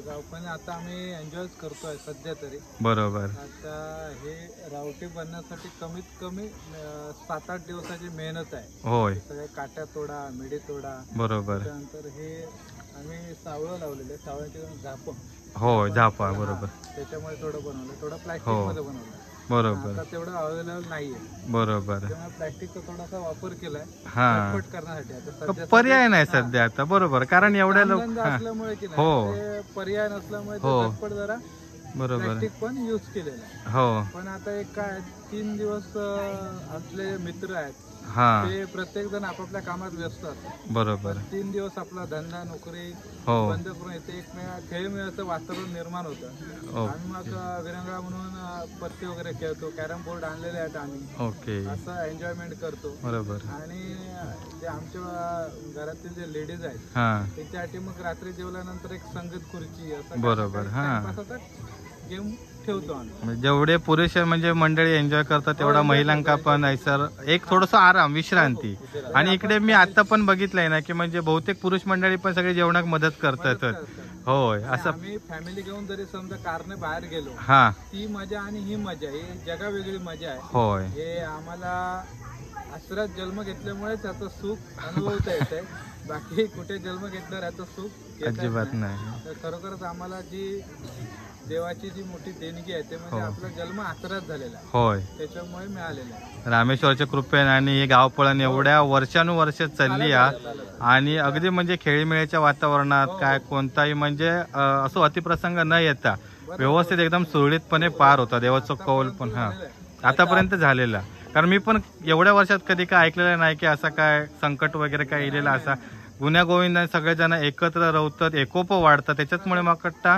गावपळण आता आम्ही एन्जॉय करतोय सध्या तरी. बरोबर. आता हे रावटी बनण्यासाठी कमीत कमी 7-8 दिवसाची मेहनत आहे. होय. सगळे काट्या तोडा, मिडी तोडा. बरोबर. त्यानंतर हे आम्ही सावळं लावलेले, सावळ्याचे झापं हो झापा बरोबर. त्याच्यामुळे थोडं बनवलं, थोडं प्लास्टिक मध्ये बनवलं. बरोबर. आता तेवढं अवेलेबल नाहीये. बरोबर. त्यामुळे प्लास्टिकचा थोडासा वापर केलाय हा कट करण्यासाठी. आता सध्या पर्याय नाही सध्या आता. बरोबर. कारण एवढ्या लोक धंदा असल्यामुळे की हो. नाही ते पर्याय नसल्यामुळे ते हो. झटपट जरा बरोबर. प्लास्टिक पण यूज केलेलं आहे. हो. पण आता एक काय 3 दिवस आपले मित्र आहेत हा ते प्रत्येक जण आपापल्या कामात व्यस्त असतात. बरोबर. 3 दिवस आपला धंदा नोकरी हो. बंद करून इथे एक खेळमेळाचं वातावरण निर्माण होतं. हो. आम्ही मग विरंगुळा म्हणून पत्ते वगैरे खेळतो, कॅरम बोर्ड आणलेले आहेत आम्ही. ओके. असं एन्जॉयमेंट करतो. बरोबर. आणि जे आमच्या घरातील जे लेडीज आहेत हा त्यांच्यासाठी मग रात्री जेवल्यानंतर एक संगीत खुर्ची असं बरोबर. हा गेम ठेवतो आम्ही. जेवढे पुरुष म्हणजे मंडळी एन्जॉय करतात तेवढा महिलांका पण आहे सर एक थोडस आराम विश्रांती. आणि इकडे मी आता पण बघितलंय ना की म्हणजे बहुतेक पुरुष मंडळी पण सगळे जेवणात मदत करतात. होय असं. आम्ही फॅमिली घेऊन जरी समजा कारने बाहेर गेलो हा ती मजा आणि ही मजा ही जगा वेगळी मजा आहे. होय. हे आम्हाला आश्रयात जन्म घेतल्यामुळे त्याचं सुख अनुभवता येत आहे. बाकी कुठे जन्म घेतल्यावर याचं सुख अजिबात नाही. तर खरोखरच आम्हाला जी देवाची जी मोठी देणगी आहे ते म्हणजे आपला जन्म आश्रयात झालेला आहे. होय. त्याच्यामुळे मिळालेला आहे. रामेश्वरच्या कृपेने आणि हे गावपळण एवढ्या वर्षानुवर्ष चालली आणि अगदी म्हणजे खेळीमेळीच्या वातावरणात काय कोणताही म्हणजे असो अतिप्रसंग न येता व्यवस्थित एकदम सुरळीतपणे पार होता. देवाचं कौल पण हा आतापर्यंत झालेला. कारण मी पण एवढ्या वर्षात कधी काय ऐकलेलं नाही की असा काय संकट वगैरे काय इलेला असा. गुन्ह्या गोविंदा सगळेजण एकत्र राहतात, एकोप वाढतात. त्याच्याचमुळे मग कट्टा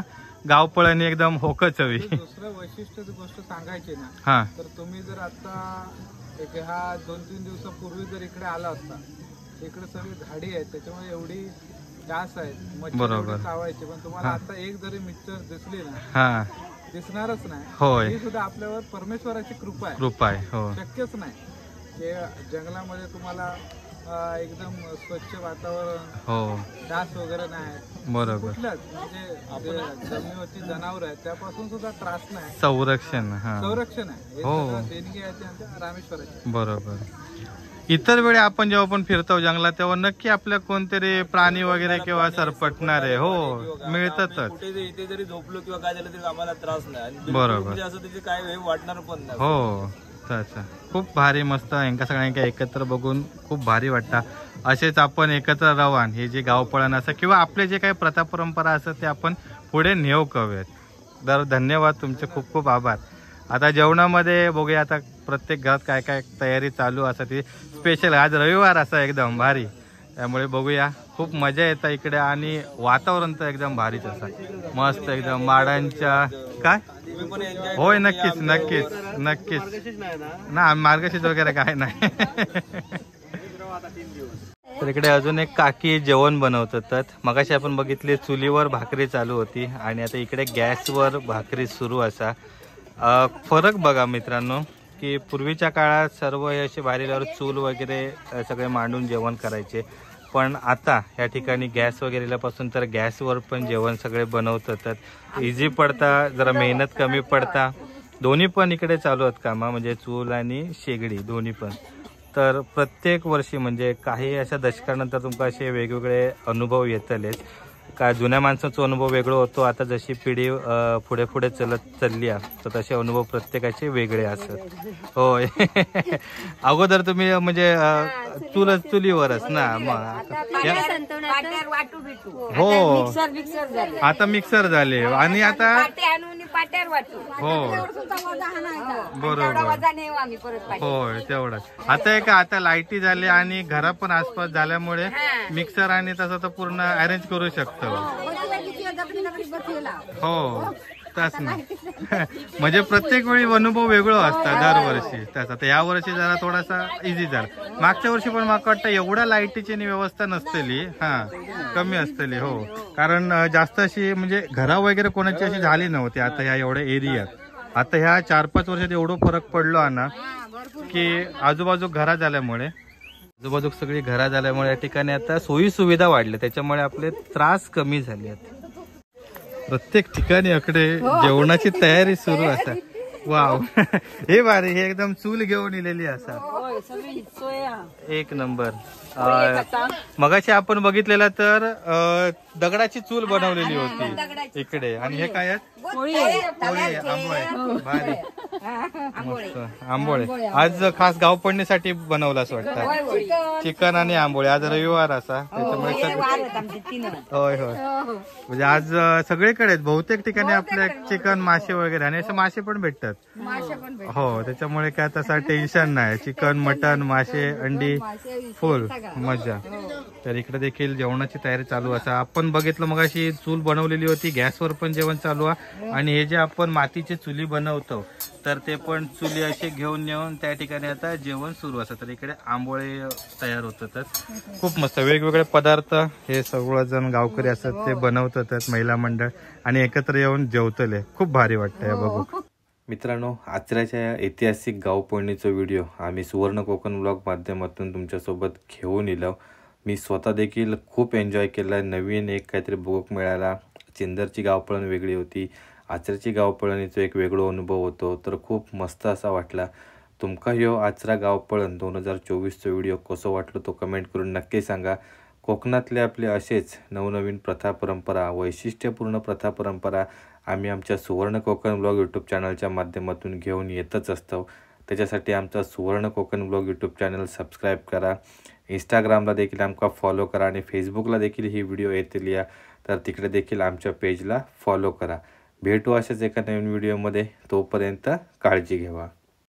गावपळणी एकदम होकच हवी. दुसरं वैशिष्ट्य गोष्ट सांगायची ना हा तर तुम्ही जर आता एक हा 2-3 दिवसापूर्वी जर इकडे आला असता इकडे सगळी झाडी आहेत त्याच्यामुळे एवढी डास आहेत मच्छर चावायचे. पण तुम्हाला आता एक जरी मिक्सर दिसली ना हा दिसणारच नाही. होय. ही सुद्धा आपल्यावर परमेश्वराची कृपा आहे. कृपा आहे. हो शक्यच नाही की जंगलामध्ये तुम्हाला एकदम स्वच्छ वातावरण हो डास वगैरे नाही. बरोबर. कुठल्याच म्हणजे जमिनीवरची जनावर आहेत त्यापासून सुद्धा त्रास नाही. संरक्षण आहे. हो देणगी आहे आमच्या रामेश्वराची. बरोबर. इतर वेळी आपण जेव्हा पण फिरतो जंगलात तेव्हा नक्की आपल्या कोणतरी प्राणी वगैरे किंवा सरपटणारे हो मिळतातच. इथे जरी झोपलो किंवा काय झालं तरी आम्हाला त्रास नाही. बरोबर. असं त्याचे काय वाटणार पण नाही. हो अच्छा खूप भारी मस्त यांका सगळ्यांका एकत्र बघून खूप भारी वाटतं. असेच आपण एकत्र राहून हे जे गावपळण असं किंवा आपले जे काही प्रथा परंपरा असतात ते आपण पुढे नेऊ करूयात. तर धन्यवाद तुमचे खूप खूप आभार. आता जेवणामध्ये बघूया आता प्रत्येक घरात काय काय तयारी चालू असते ती स्पेशल आज रविवार असा एकदम भारी त्यामुळे बघूया. खूप मजा येतं इकडे आणि वातावरण तर एकदम भारीच असं मस्त एकदम माडांच्या काय होय नक्कीच नक्कीच नक्कीच ना मार्गशीर्ष वगैरे काय नाही. तर इकडे अजून एक काकी जेवण बनवतात. मगाशी आपण बघितली चुलीवर भाकरी चालू होती आणि आता इकडे गॅसवर भाकरी सुरू असा. फरक बघा मित्रांनो की पूर्वीच्या काळात सर्व हे असे बाहेरल्यावर चूल वगैरे सगळे मांडून जेवण करायचे. पण आता या ठिकाणी गॅस वगैरेपासून तर गॅसवर पण जेवण सगळे बनवतात. इझी पडता जरा मेहनत कमी पडता. दोन्ही पण इकडे चालू आहेत कामा म्हणजे चूल आणि शेगडी दोन्ही पण. तर प्रत्येक वर्षी म्हणजे काही अशा दशकानंतर तुमका असे वेगवेगळे अनुभव येतलेच. का जुन्या माणसाचा अनुभव वेगळा होतो. आता जशी पिढी पुढे पुढे चालली तर तसे अनुभव प्रत्येकाचे वेगळे असतात. होय. अगोदर तुम्ही म्हणजे चुलीवरच ना मग हो आता मिक्सर झाले आणि आता हो बरोबर होय तेवढंच. आता एक आता लाईटी झाली आणि घरा पण आसपास झाल्यामुळे मिक्सर आणि तसं तर पूर्ण अरेंज करू शकतो. हो तस ना. म्हणजे प्रत्येक वेळी अनुभव वेगळं असतात दरवर्षी तसा. तर या वर्षी जरा थोडासा इझी झाला. मागच्या वर्षी पण मला वाटतं एवढ्या लाईटीची व्यवस्था नसतेली. हा कमी असतेली हो कारण जास्त अशी म्हणजे घरा वगैरे कोणाची अशी झाली नव्हती आता ह्या एवढ्या एरियात. आता ह्या 4-5 वर्षात एवढं फरक पडलो ना की आजूबाजू घरा झाल्यामुळे आजूबाजू सगळी घरा झाल्यामुळे या ठिकाणी आता सोयी सुविधा वाढल्या त्याच्यामुळे आपले त्रास कमी झाले आहेत. प्रत्येक ठिकाणी इकडे जेवणाची तयारी सुरू असते. वाव हे भारी, हे एकदम चूल घेऊन इलेली असा एक नंबर. मगाशी आपण बघितलेला तर दगडाची चूल बनवलेली होती इकडे. आणि हे काय आहेत? पोळी, आंबोळे. भारी, मस्त आंबोळे. आज खास गाव पडणीसाठी बनवलं असं वाटतं. चिकन आणि आंबोळे. आज रविवार असा त्याच्यामुळे होय होय. म्हणजे आज सगळीकडे बहुतेक ठिकाणी आपल्या चिकन मासे वगैरे आणि असे मासे पण भेटतात. हो, त्याच्यामुळे काय तसा टेन्शन नाही. चिकन, मटन, मासे, अंडी फुल मजा. तर इकडे देखील जेवणाची तयारी चालू असा. आपण बघितलं मग अशी चूल बनवलेली होती, गॅसवर पण जेवण चालू आहे. आणि हे जे आपण मातीचे चुली बनवतो तर ते पण चुली असे घेऊन येऊन त्या ठिकाणी आता जेवण सुरू असतं. तर इकडे आंबोळे तयार होतातच. खूप मस्त वेगवेगळे पदार्थ हे सगळं जण गावकरी असतात ते बनवतातच, महिला मंडळ, आणि एकत्र येऊन जेवतले. खूप भारी वाटतंय बघू. मित्रांनो, आचऱ्याच्या या ऐतिहासिक गावपळणीचा व्हिडिओ आम्ही सुवर्ण कोकण ब्लॉग माध्यमातून तुमच्यासोबत घेऊन येलो. मी स्वतः देखील खूप एन्जॉय केला. नवीन एक काहीतरी बघूक मिळाला. चिंदरची गावपळण वेगळी होती, आचऱ्याची गावपळणीचा एक वेगळा अनुभव होतो. तर खूप मस्त असा वाटला. तुमका ह्यो आचरा गावपळण 2024चा व्हिडिओ कसो वाटलो तो कमेंट करून नक्की सांगा. कोकणातले आपले असेच नवनवीन प्रथा परंपरा, वैशिष्ट्यपूर्ण प्रथा परंपरा आम्ही आमच्या सुवर्ण कोकण ब्लॉग यूट्यूब चॅनलच्या माध्यमातून घेऊन येतच असतो. त्याच्यासाठी आमचा सुवर्ण Konkan blog YouTube channel subscribe करा. इंस्टाग्रामला देखील आमका फॉलो करा आणि फेसबुकला देखील ही व्हिडिओ येतील या, तर तिकडे देखील आमच्या पेजला फॉलो करा. भेटू अशाच एका नवीन व्हिडिओमध्ये. तोपर्यंत काळजी घ्यावा.